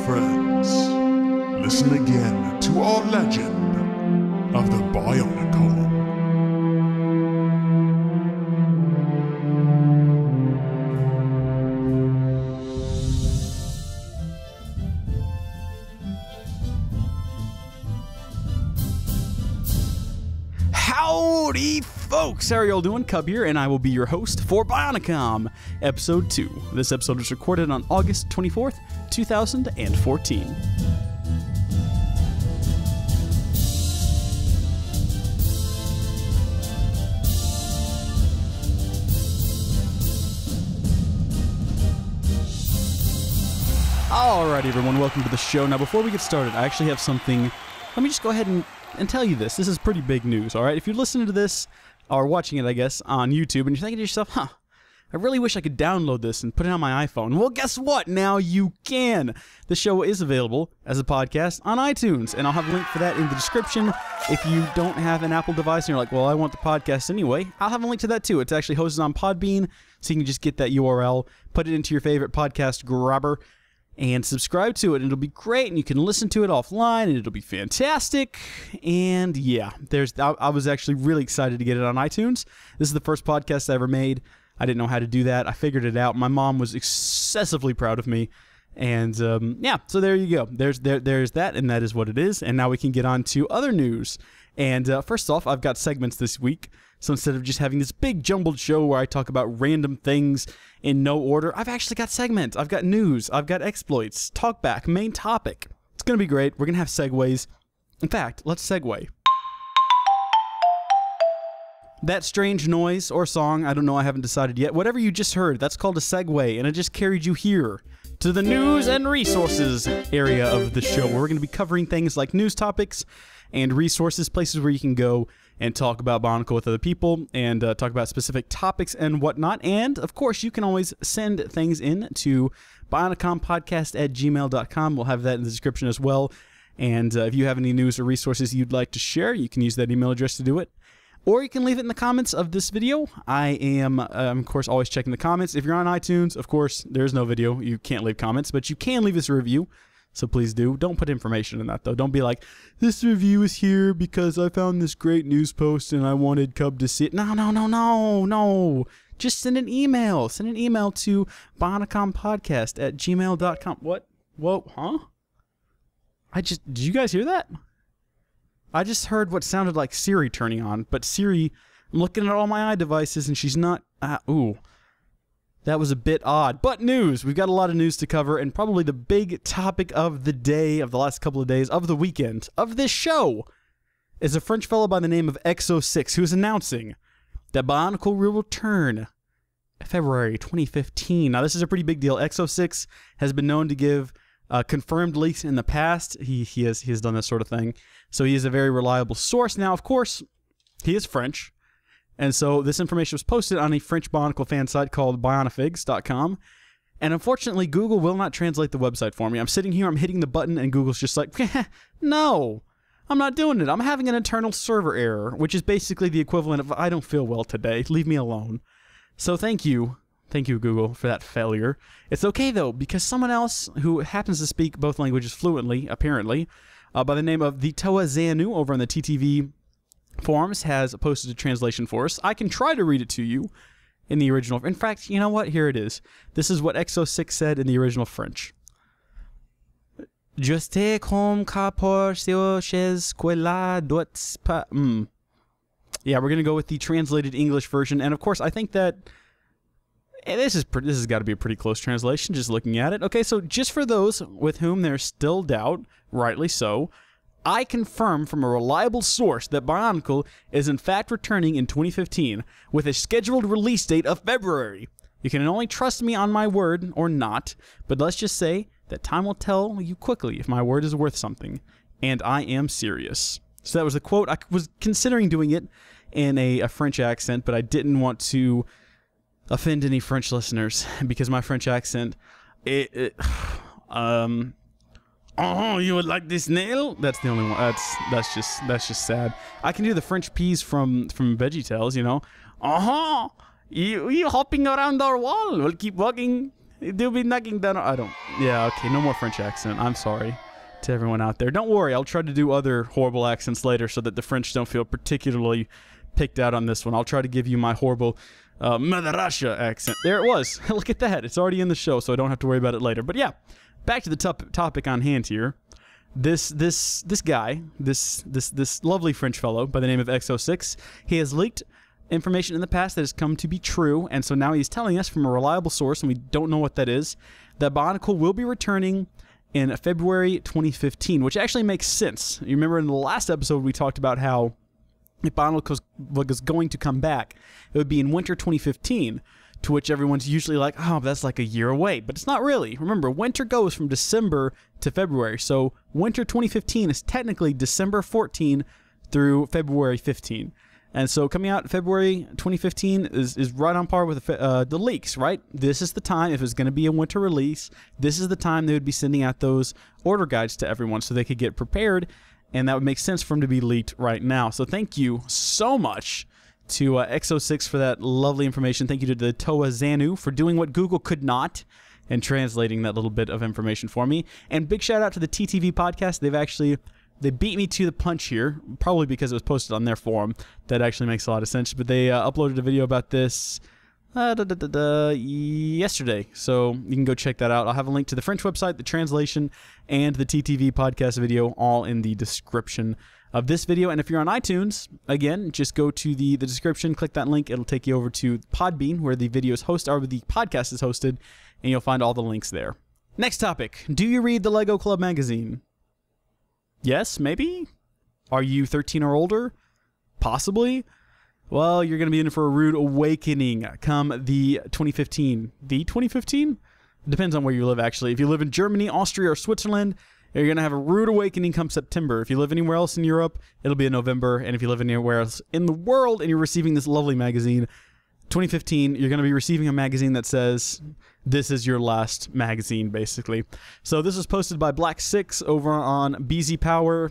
friends, listen again to our legend of the BIONICOMM. Howdy, folks! How are y'all doing? Cub here, and I will be your host for BIONICOMM, Episode 2. This episode was recorded on August 24th, 2014. Alright, everyone, welcome to the show. Now, before we get started, I actually have something. Let me just go ahead and tell you this. This is pretty big news, alright? If you're listening to this, or watching it, I guess, on YouTube, and you're thinking to yourself, I really wish I could download this and put it on my iPhone. Well, guess what? Now you can. The show is available as a podcast on iTunes, and I'll have a link for that in the description. If you don't have an Apple device and you're like, well, I want the podcast anyway, I'll have a link to that too. It's actually hosted on Podbean, so you can just get that URL, put it into your favorite podcast grabber, and subscribe to it, and it'll be great, and you can listen to it offline, and it'll be fantastic. And yeah, I was actually really excited to get it on iTunes. This is the first podcast I ever made. I didn't know how to do that. I figured it out. My mom was excessively proud of me, and yeah, so there you go. There's that, and that is what it is. And now we can get on to other news. And first off, I've got segments this week. So instead of just having this big jumbled show where I talk about random things in no order, I've actually got segments. I've got news. I've got exploits, talkback, main topic. It's going to be great. We're going to have segues. In fact, let's segue. That strange noise or song, I don't know, I haven't decided yet. Whatever you just heard, that's called a segue, and it just carried you here to the news and resources area of the show, where we're going to be covering things like news topics and resources, places where you can go and talk about Bionicle with other people, and talk about specific topics and whatnot. And, of course, you can always send things in to BionicomPodcast@gmail.com. We'll have that in the description as well. And if you have any news or resources you'd like to share, you can use that email address to do it. Or you can leave it in the comments of this video. I am, of course, always checking the comments. If you're on iTunes, of course, there's no video. You can't leave comments, but you can leave us a review. So please do. Don't put information in that, though. Don't be like, this review is here because I found this great news post and I wanted Cub to see it. No. Just send an email. Send an email to BionicomPodcast@gmail.com. What? Whoa, huh? Did you guys hear that? I just heard what sounded like Siri turning on, but Siri, I'm looking at all my iDevices and she's not, ooh. That was a bit odd. But news! We've got a lot of news to cover, and probably the big topic of the day, of the last couple of days, of the weekend, of this show, is a French fellow by the name of XO6, who is announcing that Bionicle will return February 2015. Now, this is a pretty big deal. XO6 has been known to give confirmed leaks in the past. He has done this sort of thing. So he is a very reliable source. Now, of course, he is French. And so this information was posted on a French Bionicle fan site called bionifigs.com. And unfortunately, Google will not translate the website for me. I'm sitting here, I'm hitting the button, and Google's just like, no, I'm not doing it. I'm having an internal server error, which is basically the equivalent of, I don't feel well today. Leave me alone. So thank you, Google, for that failure. It's okay, though, because someone else who happens to speak both languages fluently, apparently, by the name of the Toa Zanu over on the TTV forums, has posted a translation for us. I can try to read it to you in the original. In fact, you know what? Here it is. This is what XO6 said in the original French. Juste comme capor chez quella dots pa. Yeah, we're gonna go with the translated English version, and of course, I think that this has got to be a pretty close translation. Just looking at it. Okay, so just for those with whom there's still doubt, rightly so, I confirm from a reliable source that Bionicle is in fact returning in 2015 with a scheduled release date of February. You can only trust me on my word or not, but let's just say that time will tell you quickly if my word is worth something, and I am serious. So that was a quote. I was considering doing it in a French accent, but I didn't want to offend any French listeners because my French accent, oh, you would like this nail? That's the only one. That's just sad. I can do the French peas from VeggieTales, you know. You hopping around our wall. We'll keep walking. They'll be knocking down. I don't. Yeah, okay. No more French accent. I'm sorry to everyone out there. Don't worry. I'll try to do other horrible accents later so that the French don't feel particularly picked out on this one. I'll try to give you my horrible Mother Russia accent. There it was. Look at that. It's already in the show, so I don't have to worry about it later. But yeah, back to the topic on hand here. This guy, this lovely French fellow by the name of X06, he has leaked information in the past that has come to be true, and so now he's telling us from a reliable source, and we don't know what that is, that Bionicle will be returning in February 2015, which actually makes sense. You remember in the last episode we talked about how if Bionicle was going to come back, it would be in winter 2015, to which everyone's usually like, oh, that's like a year away. But it's not really. Remember, winter goes from December to February. So winter 2015 is technically December 14 through February 15. And so coming out February 2015 is right on par with the leaks, right? This is the time, if it's going to be a winter release, this is the time they would be sending out those order guides to everyone so they could get prepared. And that would make sense for them to be leaked right now. So thank you so much to X06 for that lovely information. Thank you to the Toa Zanu for doing what Google could not and translating that little bit of information for me. And big shout out to the TTV podcast. They beat me to the punch here, probably because it was posted on their forum. That actually makes a lot of sense. But they uploaded a video about this yesterday, so you can go check that out. I'll have a link to the French website, the translation, and the TTV podcast video all in the description of this video. And if you're on iTunes, again, just go to the description, click that link. It'll take you over to Podbean, where the video is hosted, or the podcast is hosted, and you'll find all the links there. Next topic. Do you read the Lego Club magazine? Yes, maybe? Are you 13 or older? Possibly. Well, you're going to be in for a rude awakening come the 2015. The 2015? Depends on where you live, actually. If you live in Germany, Austria, or Switzerland, you're going to have a rude awakening come September. If you live anywhere else in Europe, it'll be in November. And if you live anywhere else in the world and you're receiving this lovely magazine, 2015, you're going to be receiving a magazine that says, this is your last magazine, basically. So this was posted by Black 6 over on BZ Power.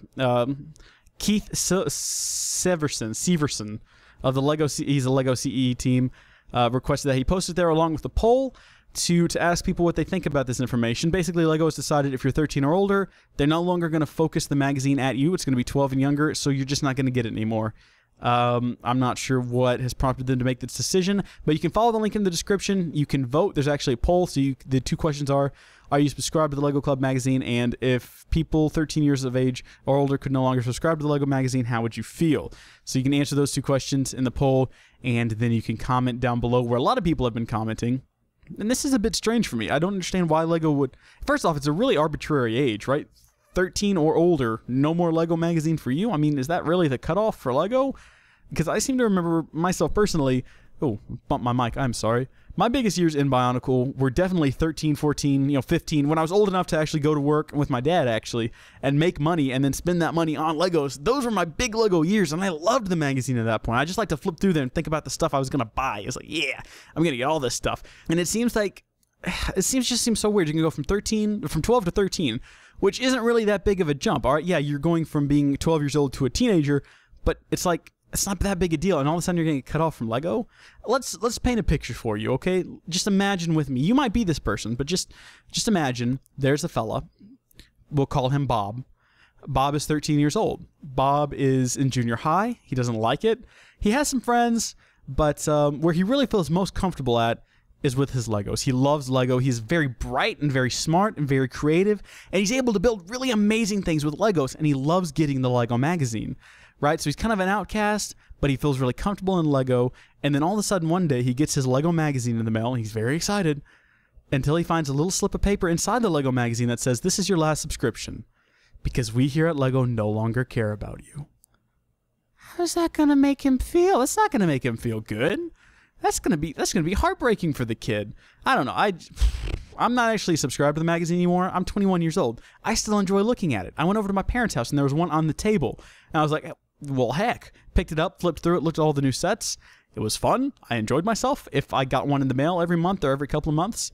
Keith Severson of the Lego, he's a Lego CE team, requested that he posted there along with the poll to ask people what they think about this information. Basically, Lego has decided if you're 13 or older, they're no longer going to focus the magazine at you. It's going to be 12 and younger, so you're just not going to get it anymore. I'm not sure what has prompted them to make this decision, but you can follow the link in the description. You can vote. There's actually a poll. So the two questions are you subscribed to the Lego Club magazine? And if people 13 years of age or older could no longer subscribe to the Lego magazine, how would you feel? So you can answer those two questions in the poll, and then you can comment down below where a lot of people have been commenting. And this is a bit strange for me. I don't understand why Lego would... First off, it's a really arbitrary age, right? 13 or older, no more Lego magazine for you? I mean, is that really the cutoff for Lego? Because I seem to remember myself personally... Oh, bumped my mic. I'm sorry. My biggest years in Bionicle were definitely 13, 14, 15, when I was old enough to actually go to work with my dad, actually, and make money and then spend that money on Legos. Those were my big Lego years, and I loved the magazine at that point. I just like to flip through there and think about the stuff I was going to buy. It's like, yeah, I'm going to get all this stuff. And it seems like... just seems so weird. You can go from 12 to 13, which isn't really that big of a jump. All right, yeah, you're going from being 12 years old to a teenager, but it's like, it's not that big a deal, and all of a sudden you're going to get cut off from Lego. Let's paint a picture for you, okay? Just imagine with me. You might be this person, but just imagine there's a fella. We'll call him Bob. Bob is 13 years old. Bob is in junior high. He doesn't like it. He has some friends, but where he really feels most comfortable at is with his Legos. He loves Lego. He's very bright and very smart and very creative, and he's able to build really amazing things with Legos, and he loves getting the Lego magazine. Right? So he's kind of an outcast, but he feels really comfortable in Lego. And then all of a sudden one day he gets his Lego magazine in the mail and he's very excited until he finds a little slip of paper inside the Lego magazine that says, this is your last subscription because we here at Lego no longer care about you. How's that going to make him feel? It's not going to make him feel good. That's going to be heartbreaking for the kid. I don't know. I'm not actually subscribed to the magazine anymore. I'm 21 years old. I still enjoy looking at it. I went over to my parents' house and there was one on the table. And I was like, well, heck, picked it up, flipped through it, looked at all the new sets. It was fun. I enjoyed myself. If I got one in the mail every month or every couple of months,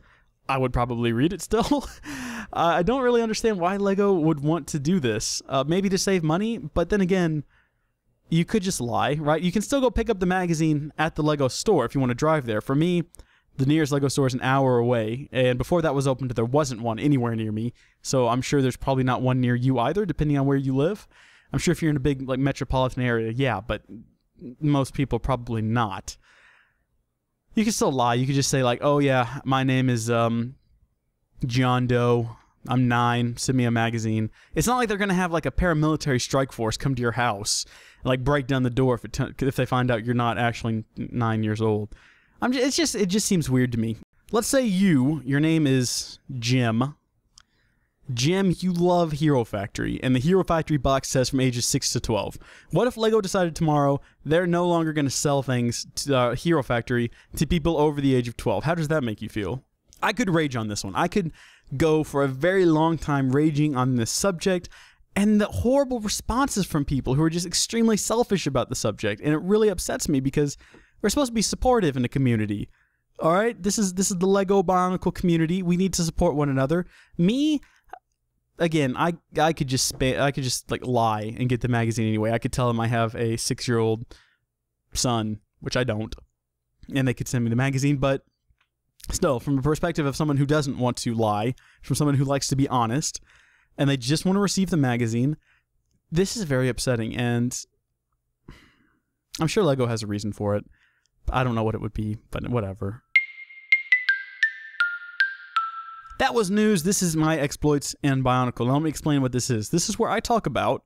I would probably read it still. I don't really understand why Lego would want to do this. Maybe to save money, but then again, you could just lie, right? You can still go pick up the magazine at the Lego store if you want to drive there. For me, The nearest Lego store is an hour away, and before that was opened, there wasn't one anywhere near me. So I'm sure there's probably not one near you either, depending on where you live. I'm sure if you're in a big like metropolitan area, yeah, but most people probably not. You can still lie. You could just say like, "Oh yeah, my name is John Doe. I'm 9. Send me a magazine." It's not like they're gonna have like a paramilitary strike force come to your house and like break down the door if they find out you're not actually 9 years old. It just seems weird to me. Let's say your name is Jim. Jim, you love Hero Factory, and the Hero Factory box says from ages 6 to 12. What if Lego decided tomorrow they're no longer going to sell things to Hero Factory to people over the age of 12? How does that make you feel? I could rage on this one. I could go for a very long time raging on this subject, and the horrible responses from people who are just extremely selfish about the subject, and it really upsets me because we're supposed to be supportive in the community. All right? This is the Lego Bionicle community. We need to support one another. Me... Again, I could just like lie and get the magazine anyway. I could tell them I have a 6-year-old son, which I don't, and they could send me the magazine. But still, from the perspective of someone who doesn't want to lie, from someone who likes to be honest, and they just want to receive the magazine, this is very upsetting. And I'm sure Lego has a reason for it. I don't know what it would be, but whatever. That was news. This is my exploits in Bionicle. Now let me explain what this is. This is where I talk about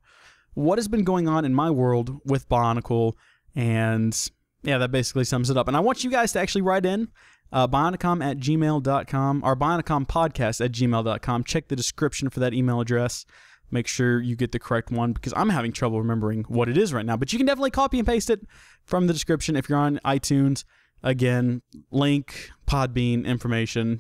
what has been going on in my world with Bionicle, and yeah, that basically sums it up. And I want you guys to actually write in BIONICOMM@gmail.com or BIONICOMMpodcast@gmail.com. Check the description for that email address. Make sure you get the correct one because I'm having trouble remembering what it is right now. But you can definitely copy and paste it from the description if you're on iTunes. Again, link, Podbean, information.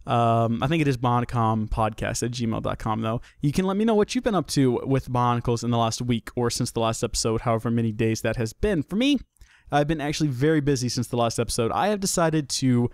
I think it is BIONICOMMpodcast@gmail.com, though. You can let me know what you've been up to with Bionicles in the last week or since the last episode, however many days that has been. For me, I've been actually very busy since the last episode. I have decided to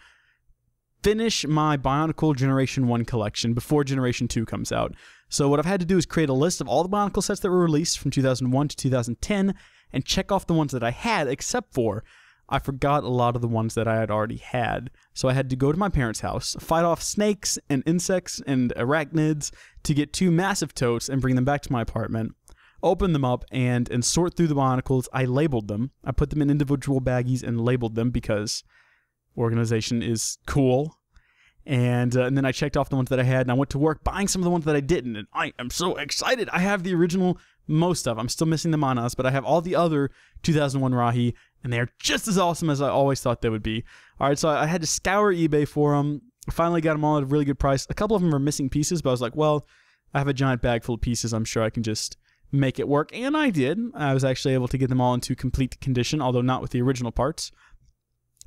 finish my Bionicle Generation 1 collection before Generation 2 comes out. So what I've had to do is create a list of all the Bionicle sets that were released from 2001 to 2010 and check off the ones that I had, except for I forgot a lot of the ones that I had already had. So I had to go to my parents' house, fight off snakes and insects and arachnids to get 2 massive totes and bring them back to my apartment, open them up, and sort through the Bionicles. I labeled them. I put them in individual baggies and labeled them because organization is cool. And then I checked off the ones that I had, and I went to work buying some of the ones that I didn't, and I am so excited. I have the original most of. I'm still missing the Manas, but I have all the other 2001 Rahi, and they are just as awesome as I always thought they would be. All right, so I had to scour eBay for them. Finally got them all at a really good price. A couple of them are missing pieces, but I was like, well, I have a giant bag full of pieces. I'm sure I can just make it work, and I did. I was actually able to get them all into complete condition, although not with the original parts.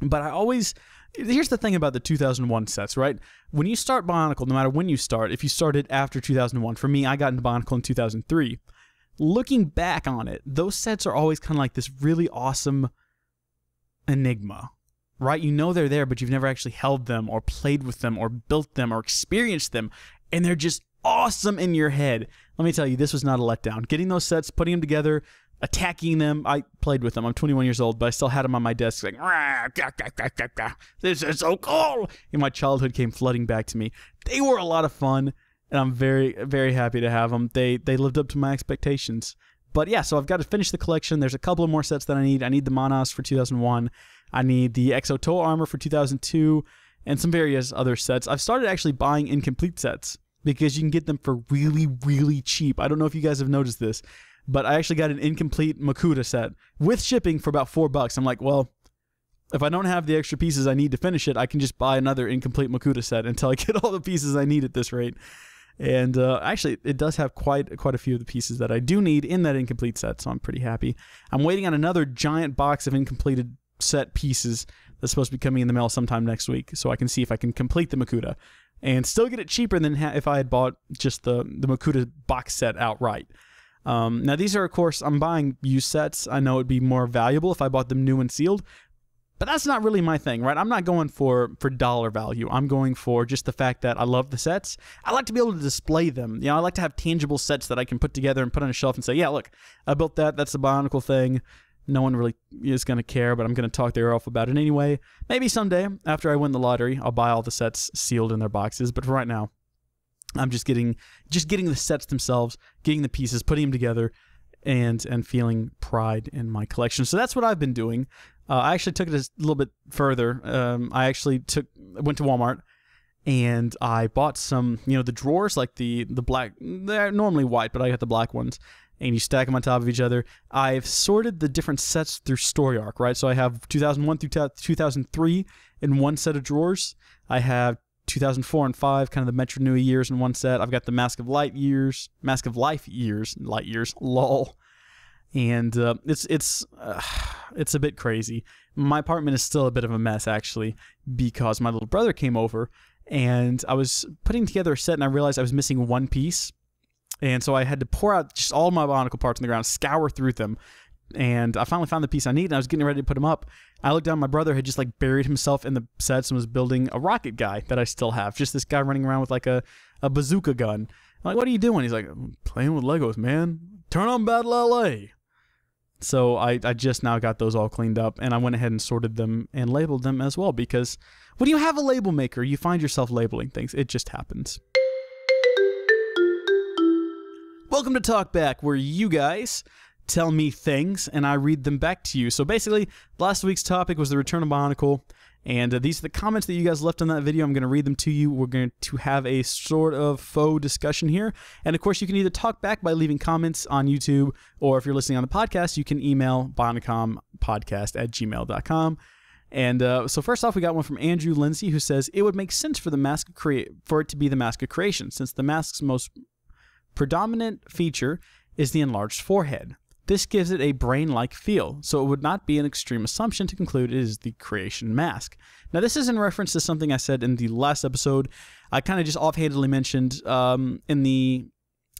But I always... Here's the thing about the 2001 sets, right? When you start Bionicle, no matter when you start, if you started after 2001, for me, I got into Bionicle in 2003. Looking back on it, those sets are always kind of like this really awesome enigma, right? You know they're there, but you've never actually held them or played with them or built them or experienced them, and they're just awesome in your head. Let me tell you, this was not a letdown. Getting those sets, putting them together, attacking them. I played with them. I'm 21 years old, but I still had them on my desk like, this is so cool. And my childhood came flooding back to me. They were a lot of fun, and I'm very, very happy to have them. They lived up to my expectations. But yeah, so I've got to finish the collection. There's a couple of more sets that I need. I need the Manas for 2001. I need the Exo Toe Armor for 2002, and some various other sets. I've started actually buying incomplete sets because you can get them for really, really cheap. I don't know if you guys have noticed this, but I actually got an incomplete Makuta set with shipping for about $4. I'm like, well, if I don't have the extra pieces I need to finish it, I can just buy another incomplete Makuta set until I get all the pieces I need at this rate. And actually, it does have quite a few of the pieces that I do need in that incomplete set, so I'm pretty happy. I'm waiting on another giant box of incompleted set pieces that's supposed to be coming in the mail sometime next week, so I can see if I can complete the Makuta and still get it cheaper than if I had bought just the Makuta box set outright. Now, these are, of course, I'm buying used sets. I know it'd be more valuable if I bought them new and sealed, but that's not really my thing, right? I'm not going for dollar value. I'm going for just the fact that I love the sets. I like to be able to display them. You know, I like to have tangible sets that I can put together and put on a shelf and say, yeah, look, I built that. That's the Bionicle thing. No one really is going to care, but I'm going to talk their ear off about it anyway. Maybe someday, after I win the lottery, I'll buy all the sets sealed in their boxes. But for right now, I'm just getting the sets themselves, getting the pieces, putting them together, and feeling pride in my collection. So that's what I've been doing. I actually took it a little bit further. I actually went to Walmart, and I bought some, the drawers, like the black. They're normally white, but I got the black ones. And you stack them on top of each other. I've sorted the different sets through story arc, right? So I have 2001 through 2003 in one set of drawers. I have 2004 and 5, kind of the Metro Nui years in one set. I've got the Mask of Life years, lol. And it's a bit crazy. My apartment is still a bit of a mess, actually, because my little brother came over, and I was putting together a set, and I realized I was missing one piece. And so I had to pour out just all my Bionicle parts on the ground, scour through them, and I finally found the piece I needed, and I was getting ready to put them up. I looked down, my brother had just like buried himself in the sets and was building a rocket guy that I still have. Just this guy running around with like a bazooka gun. I'm like, what are you doing? He's like, playing with Legos, man. Turn on Battle LA. So I just now got those all cleaned up, and I went ahead and sorted them and labeled them as well, because when you have a label maker, you find yourself labeling things. It just happens. Welcome to Talkback, where you guys tell me things and I read them back to you. So basically, last week's topic was the return of Bionicle, and these are the comments that you guys left on that video. I'm going to read them to you. We're going to have a sort of faux discussion here. And of course, you can either talk back by leaving comments on YouTube, or if you're listening on the podcast, you can email BIONICOMmpodcast@gmail.com. And so first off, we got one from Andrew Lindsay, who says, it would make sense for the mask for it to be the mask of creation, since the mask's most predominant feature is the enlarged forehead. This gives it a brain-like feel, so it would not be an extreme assumption to conclude it is the creation mask. Now, this is in reference to something I said in the last episode. I kind of just offhandedly mentioned in the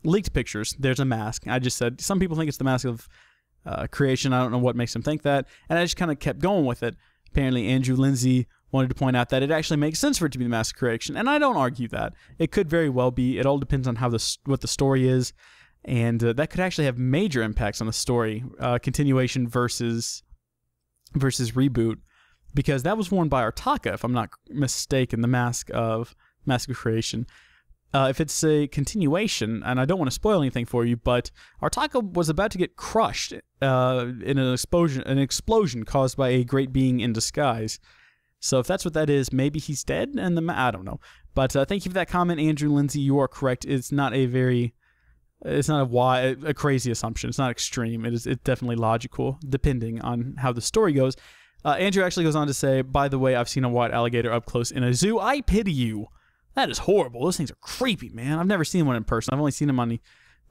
leaked pictures, there's a mask. I just said, some people think it's the mask of creation. I don't know what makes them think that, and I just kind of kept going with it. Apparently, Andrew Lindsay wanted to point out that it actually makes sense for it to be the mask of creation, and I don't argue that. It could very well be. It all depends on what the story is, and that could actually have major impacts on the story, continuation versus reboot, because that was worn by Artaka, if I'm not mistaken, the mask of creation. If it's a continuation, and I don't want to spoil anything for you, but Artaka was about to get crushed in an explosion caused by a great being in disguise. So if that's what that is, maybe he's dead, and I don't know. But thank you for that comment, Andrew Lindsay. You are correct. It's not a crazy assumption. It's not extreme. It's definitely logical, depending on how the story goes. Andrew actually goes on to say, by the way, I've seen a white alligator up close in a zoo. I pity you. That is horrible. Those things are creepy, man. I've never seen one in person. I've only seen them on the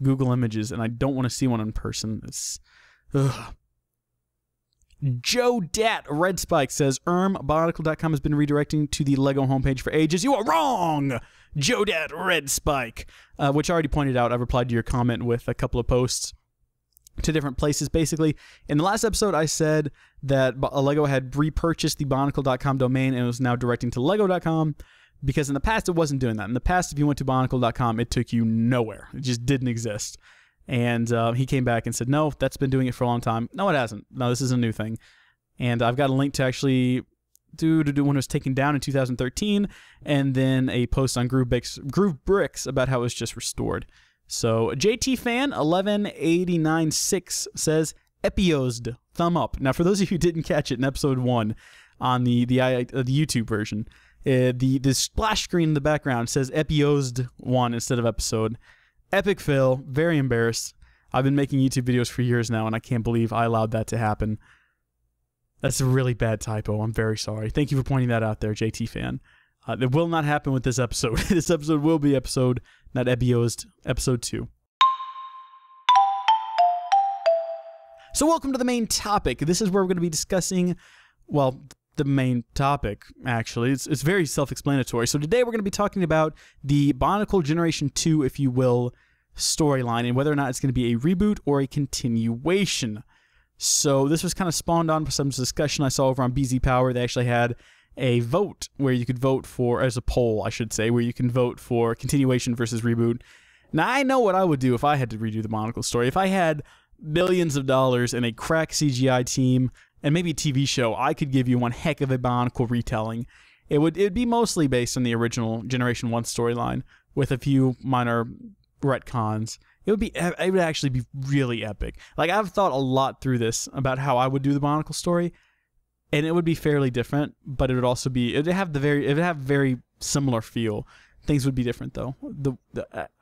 Google Images, and I don't want to see one in person. Ugh. Joe Dat Red Spike says, Bionicle.com has been redirecting to the Lego homepage for ages. You are wrong, Joe Dat Red Spike, which I already pointed out. I replied to your comment with a couple of posts to different places. Basically, in the last episode, I said that Lego had repurchased the Bionicle.com domain and was now directing to Lego.com, because in the past, it wasn't doing that. In the past, if you went to Bionicle.com, it took you nowhere. It just didn't exist. And he came back and said, no, that's been doing it for a long time. No, it hasn't. No, this is a new thing. And I've got a link to actually do when it was taken down in 2013, and then a post on Groove Bricks about how it was just restored. So JT Fan 11896 says, Epiosed, thumb up. Now, for those of you who didn't catch it in episode 1 on the YouTube version, the splash screen in the background says Epiosed 1 instead of episode. Epic fail, very embarrassed. I've been making YouTube videos for years now, and I can't believe I allowed that to happen. That's a really bad typo. I'm very sorry. Thank you for pointing that out there, JT Fan. It will not happen with this episode. This episode will be episode, not Epiosed, episode 2. So welcome to the main topic. This is where we're going to be discussing, well, the main topic, actually. It's very self-explanatory. So today we're going to be talking about the Bionicle Generation 2, if you will, storyline, and whether or not it's going to be a reboot or a continuation. So this was kind of spawned on some discussion I saw over on BZ Power. They actually had a vote where you could vote for, as a poll, I should say, where you can vote for continuation versus reboot. Now, I know what I would do if I had to redo the Bionicle story. If I had billions of dollars and a crack CGI team and maybe a TV show, I could give you one heck of a Bionicle retelling. It'd be mostly based on the original Generation 1 storyline with a few minor retcons. It would actually be really epic. Like, I've thought a lot through this about how I would do the Bionicle story, and it would be fairly different, but it would also be, it would have very similar feel. Things would be different though.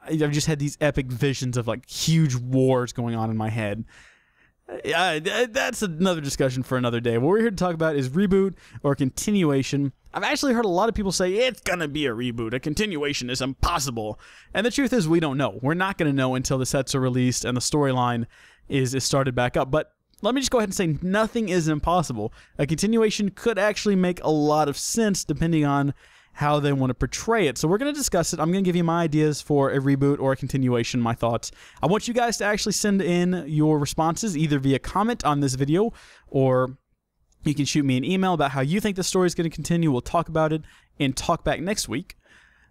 I've just had these epic visions of like huge wars going on in my head. That's another discussion for another day. What we're here to talk about is reboot or continuation. I've actually heard a lot of people say it's gonna be a reboot. A continuation is impossible. And the truth is we don't know. We're not gonna know until the sets are released and the storyline is started back up. But let me just go ahead and say nothing is impossible. A continuation could actually make a lot of sense depending on how they want to portray it. So we're going to discuss it. I'm going to give you my ideas for a reboot or a continuation, my thoughts. I want you guys to actually send in your responses either via comment on this video, or you can shoot me an email about how you think the story is going to continue. We'll talk about it and talk back next week.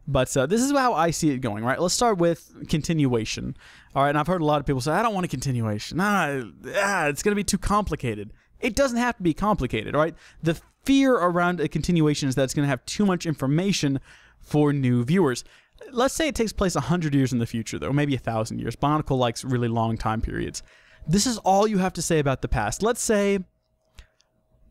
But this is how I see it going, right? Let's start with continuation. All right, and I've heard a lot of people say, I don't want a continuation. It's going to be too complicated. It doesn't have to be complicated, right? The fear around a continuation is that it's going to have too much information for new viewers. Let's say it takes place 100 years in the future, though, maybe 1,000 years. Bionicle likes really long time periods. This is all you have to say about the past. Let's say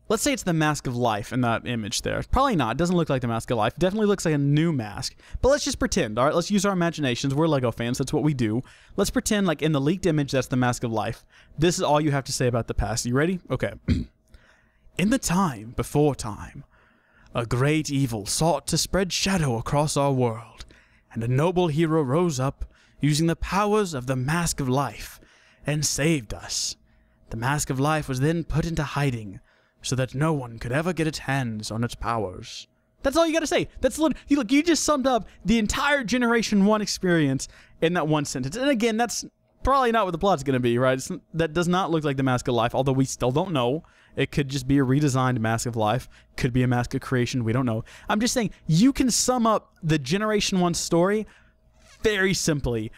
it's the Mask of Life in that image there. Probably not. It doesn't look like the Mask of Life. It definitely looks like a new mask. But let's just pretend, all right? Let's use our imaginations. We're Lego fans. That's what we do. Let's pretend like in the leaked image, that's the Mask of Life. This is all you have to say about the past. You ready? Okay. In the time before time, a great evil sought to spread shadow across our world, and a noble hero rose up using the powers of the Mask of Life and saved us. The Mask of Life was then put into hiding, so that no one could ever get its hands on its powers. That's all you gotta say. That's look, you just summed up the entire Generation 1 experience in that one sentence. And again, that's probably not what the plot's gonna be, right? That does not look like the Mask of Life, although we still don't know. It could just be a redesigned Mask of Life. Could be a Mask of Creation. We don't know. I'm just saying, you can sum up the Generation 1 story very simply.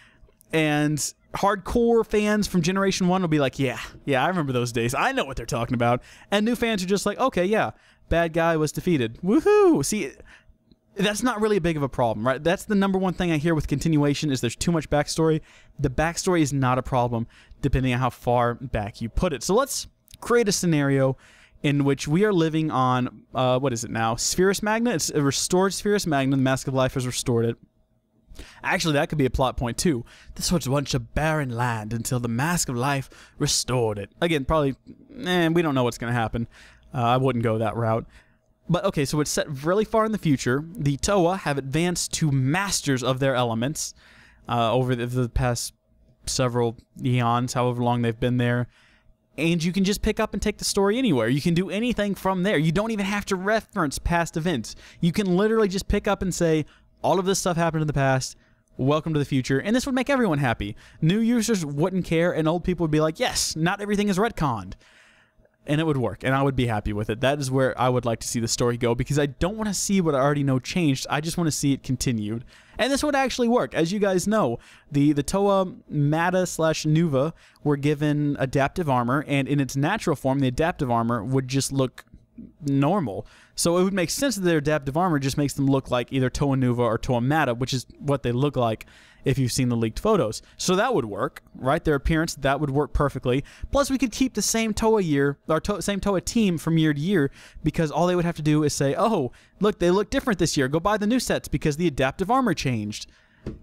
And hardcore fans from Generation 1 will be like, yeah, I remember those days. I know what they're talking about. And new fans are just like, okay, yeah, bad guy was defeated. Woohoo! See, that's not really a big of a problem, right? That's the number one thing I hear with continuation is there's too much backstory. The backstory is not a problem, depending on how far back you put it. So let's create a scenario in which we are living on, what is it now? Spherus Magna? It's a restored Spherus Magna. The Mask of Life has restored it. Actually, that could be a plot point too. This was once a barren land until the Mask of Life restored it. Again, probably, we don't know what's going to happen. I wouldn't go that route. But okay, so it's set really far in the future. The Toa have advanced to masters of their elements over the past several eons, however long they've been there. And you can just pick up and take the story anywhere. You can do anything from there. You don't even have to reference past events. You can literally just pick up and say, all of this stuff happened in the past, welcome to the future, and this would make everyone happy. New users wouldn't care, and old people would be like, yes, not everything is retconned. And it would work, and I would be happy with it. That is where I would like to see the story go, because I don't want to see what I already know changed. I just want to see it continued. And this would actually work. As you guys know, the Toa Mata/Nuva were given adaptive armor, and in its natural form, the adaptive armor would just look normal. So it would make sense that their adaptive armor just makes them look like either Toa Nuva or Toa Mata, which is what they look like if you've seen the leaked photos. So that would work, right? Their appearance, that would work perfectly. Plus, we could keep the same Toa same Toa team from year to year, because all they would have to do is say, oh, look, they look different this year. Go buy the new sets because the adaptive armor changed.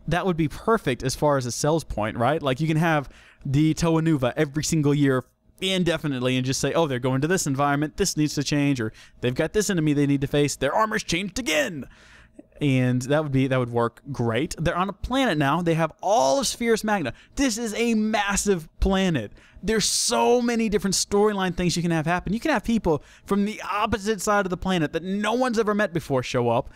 That would be perfect as far as a sales point, right? Like, you can have the Toa Nuva every single year indefinitely and just say, oh, they're going to this environment, this needs to change, or they've got this enemy they need to face, their armor's changed again. And that would work great. They're on a planet now. They have all of Spherus Magna. This is a massive planet. There's so many different storyline things you can have happen. You can have people from the opposite side of the planet that no one's ever met before show up.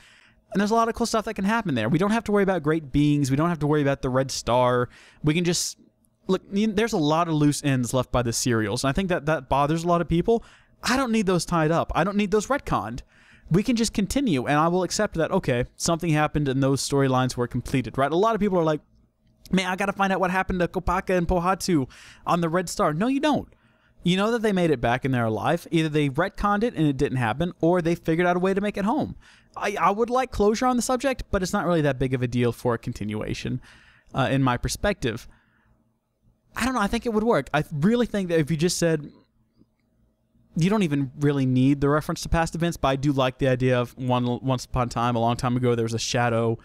And there's a lot of cool stuff that can happen there. We don't have to worry about great beings. We don't have to worry about the Red Star. We can just look, there's a lot of loose ends left by the serials, and I think that bothers a lot of people. I don't need those tied up. I don't need those retconned. We can just continue, and I will accept that, okay, something happened and those storylines were completed, right? A lot of people are like, Man, I got to find out what happened to Kopaka and Pohatu on the Red Star. No, you don't. You know that they made it back and they're alive. Either they retconned it and it didn't happen, or they figured out a way to make it home. I would like closure on the subject, but it's not really that big of a deal for a continuation, in my perspective. I don't know. I think it would work. I really think that if you just said, you don't even really need the reference to past events, but I do like the idea of once upon a time, a long time ago, there was a shadow.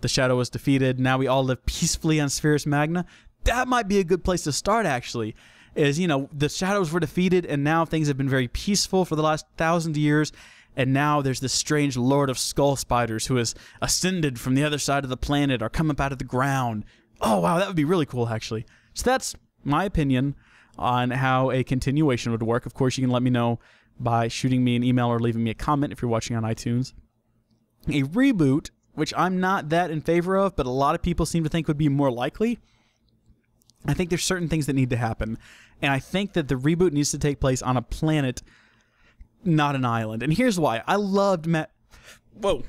The shadow was defeated. Now we all live peacefully on Spherus Magna. That might be a good place to start, actually. Is, you know, the shadows were defeated, and now things have been very peaceful for the last 1,000 years, and now there's this strange Lord of Skull Spiders who has ascended from the other side of the planet or come up out of the ground. Oh, wow, that would be really cool, actually. So that's my opinion on how a continuation would work. Of course, you can let me know by shooting me an email or leaving me a comment if you're watching on iTunes. A reboot, which I'm not that in favor of, but a lot of people seem to think would be more likely. I think there's certain things that need to happen. And I think that the reboot needs to take place on a planet, not an island. And here's why. I loved Whoa.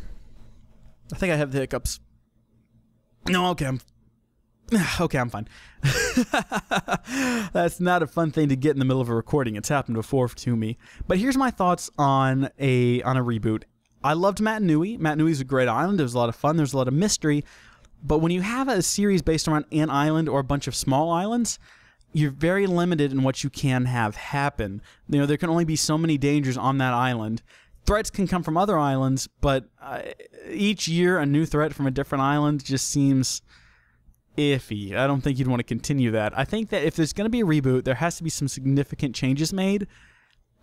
I think I have the hiccups. No, okay, I'm fine. That's not a fun thing to get in the middle of a recording. It's happened before to me. But here's my thoughts on a reboot. I loved Matanui. Matanui's a great island. It was a lot of fun. There's a lot of mystery. But when you have a series based around an island or a bunch of small islands, you're very limited in what you can have happen. You know, there can only be so many dangers on that island. Threats can come from other islands, but each year a new threat from a different island just seems iffy. I don't think you'd want to continue that. I think that if there's going to be a reboot, there has to be some significant changes made.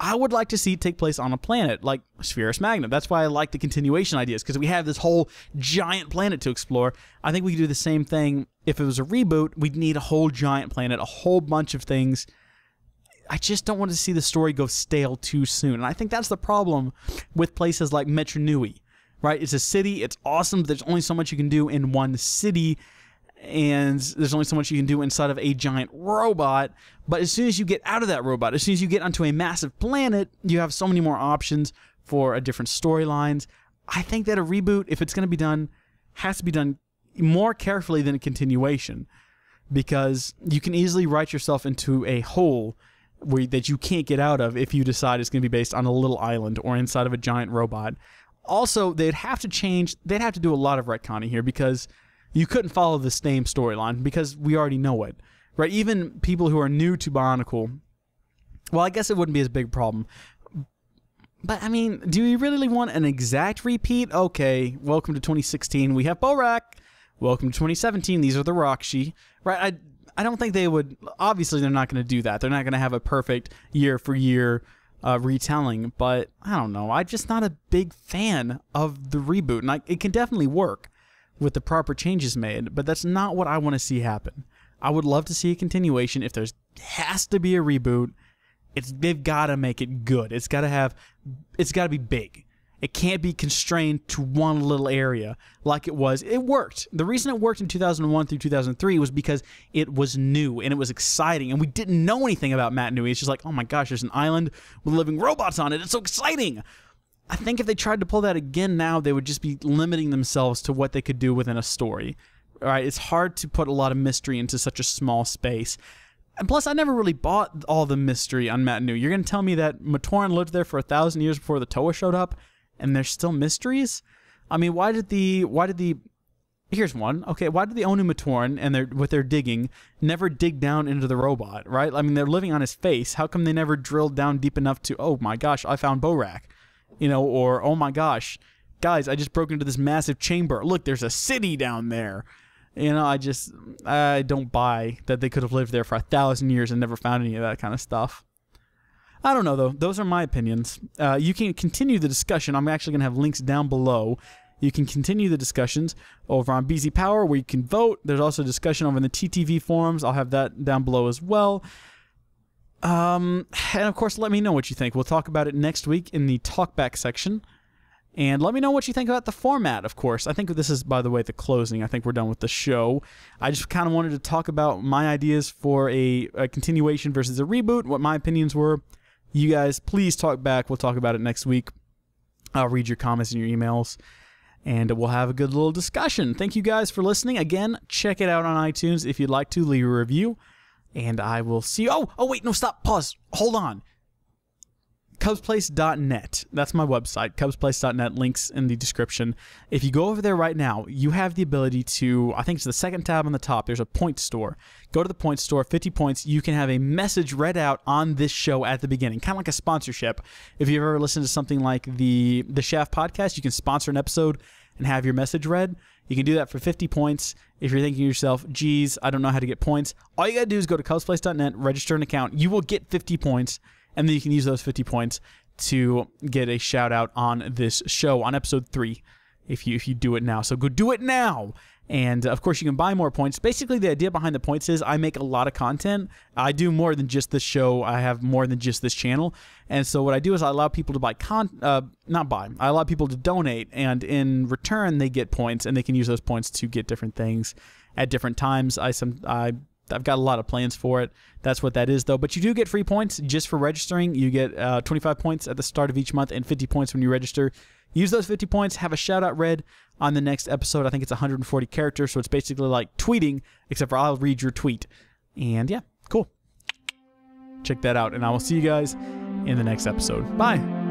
I would like to see it take place on a planet like Spherus Magna. That's why I like the continuation ideas, because we have this whole giant planet to explore. I think we could do the same thing if it was a reboot. We'd need a whole giant planet, a whole bunch of things. I just don't want to see the story go stale too soon. And I think that's the problem with places like Metru Nui, right? It's a city. It's awesome, but there's only so much you can do in one city. And there's only so much you can do inside of a giant robot. But as soon as you get out of that robot, as soon as you get onto a massive planet, you have so many more options for different storylines. I think that a reboot, if it's going to be done, has to be done more carefully than a continuation, because you can easily write yourself into a hole that you can't get out of if you decide it's going to be based on a little island or inside of a giant robot. Also, they'd have to do a lot of retconning here, because you couldn't follow the same storyline because we already know it, right? Even people who are new to Bionicle, well, I guess it wouldn't be as big a problem. But, I mean, do you really want an exact repeat? Okay, welcome to 2016. We have Borak. Welcome to 2017. These are the Rakshi, right? I don't think they would. Obviously, they're not going to do that. They're not going to have a perfect year-for-year retelling. But, I don't know. I'm just not a big fan of the reboot. And it can definitely work with the proper changes made, but that's not what I want to see happen. I would love to see a continuation. If there's has to be a reboot, they've got to make it good. It's got to be big. It can't be constrained to one little area like it was. It worked. The reason it worked in 2001 through 2003 was because it was new and it was exciting, and we didn't know anything about Matanui. It's just like, oh my gosh, there's an island with living robots on it. It's so exciting. I think if they tried to pull that again now, they would just be limiting themselves to what they could do within a story. All right, it's hard to put a lot of mystery into such a small space. And plus, I never really bought all the mystery on Matanui. You're going to tell me that Matoran lived there for 1,000 years before the Toa showed up, and there's still mysteries? I mean, why did the here's one. Okay, why did the Onu Matoran, and with their digging, never dig down into the robot, right? I mean, they're living on his face. How come they never drilled down deep enough to, oh my gosh, I found Borak? You know, or, oh my gosh, guys, I just broke into this massive chamber. Look, there's a city down there. You know, I don't buy that they could have lived there for 1,000 years and never found any of that kind of stuff. I don't know, though. Those are my opinions. You can continue the discussion. I'm actually going to have links down below. You can continue the discussions over on BZ Power, where you can vote. There's also discussion over in the TTV forums. I'll have that down below as well. And of course, let me know what you think. We'll talk about it next week in the talkback section. And let me know what you think about the format, of course. I think this is, by the way, the closing. I think we're done with the show. I just kind of wanted to talk about my ideas for a continuation versus a reboot, what my opinions were. You guys, please talk back. We'll talk about it next week. I'll read your comments and your emails. and we'll have a good little discussion. Thank you guys for listening. Again, check it out on iTunes if you'd like to leave a review, and I will see you. Oh, wait, no, stop, pause, hold on. cubsplace.net. That's my website, cubsplace.net. Links in the description. If you go over there right now, you have the ability to, I think it's the second tab on the top, there's a point store. Go to the point store, 50 points. You can have a message read out on this show at the beginning, kind of like a sponsorship. If you've ever listened to something like the Shaft podcast, you can sponsor an episode and have your message read. You can do that for 50 points. If you're thinking to yourself, geez, I don't know how to get points, all you got to do is go to cubsplace.net, register an account. You will get 50 points. And then you can use those 50 points to get a shout out on this show on episode 3 if you do it now. So go do it now. And of course you can buy more points. Basically the idea behind the points is I make a lot of content. I do more than just this show. I have more than just this channel. And so what I do is I allow people to I allow people to donate, and in return they get points, and they can use those points to get different things at different times. I've got a lot of plans for it. That's what that is, though. But you do get free points just for registering. You get 25 points at the start of each month and 50 points when you register. Use those 50 points, have a shout-out read on the next episode. I think it's 140 characters, so it's basically like tweeting, except for I'll read your tweet. And yeah, cool. Check that out, and I will see you guys in the next episode. Bye.